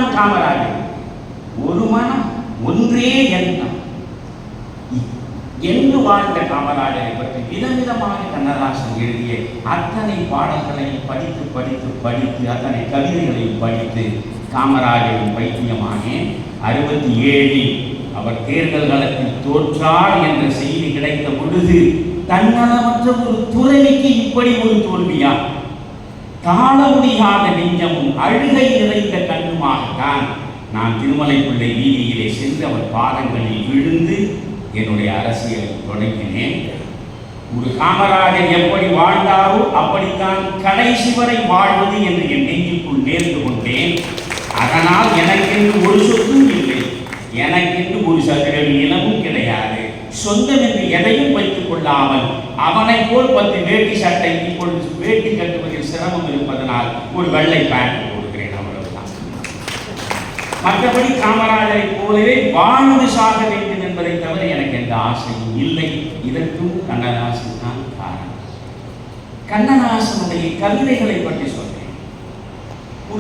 தான் காமராஜர். ஒரு மனம் ஒன்றே எண்ணம் என்று வாழ்ந்த காமராஜரை பற்றி விதவிதமாக கண்ணதாசன் எழுதிய அத்தனை பாடல்களை படித்து படித்து படித்து அத்தனை கவிதைகளை படித்து காமராஜரின் பைத்தியமான 67 அவர் தேர்தல் களத்தில் தோற்றார் என்ற செய்தி கிடைத்த பொழுது தன்னலமற்ற ஒரு துறவிக்கு இப்படி ஒரு தோல்வியா? தாழ முடியாத நெஞ்சமும் அழுகை நிறைந்த கண்ணுமாகத்தான் நான் திருமலைப்பிள்ளை வீதியிலே சென்று அவர் பாதங்களில் விழுந்து என்னுடைய அரசியலை தொடங்கினேன். ஒரு காமராஜர் எப்படி வாழ்ந்தாரோ அப்படித்தான் கடைசி வரை வாழ்வது என்று என் நெஞ்சுக்குள் நேர்ந்து கொண்டேன். அதனால் எனக்கென்று ஒரு சொத்தும் இல்லை, எனக்கென்று ஒரு சதுர நிலமும் கிடையாது. சொந்தம் என்று எதையும் வைத்துக் கொள்ளாமல் அவனை போல் 10 வேட்டி சட்டை இப்பொழுது வேட்டி கட்டுவதில் சிரமம் இருப்பதனால் ஒரு வெள்ளை பேண்ட் போடுகிறேன், அவ்வளவுதான். மற்றபடி காமராஜரை போலவே வாழ்ந்து சாக வேண்டும் என்பதை தவிர எனக்கு எந்த ஆசையும் இல்லை. இதற்கும் கண்ணதாசன் தான் காரணம். கண்ணதாசனுடைய கவிதைகளை பற்றி சொல்றேன்.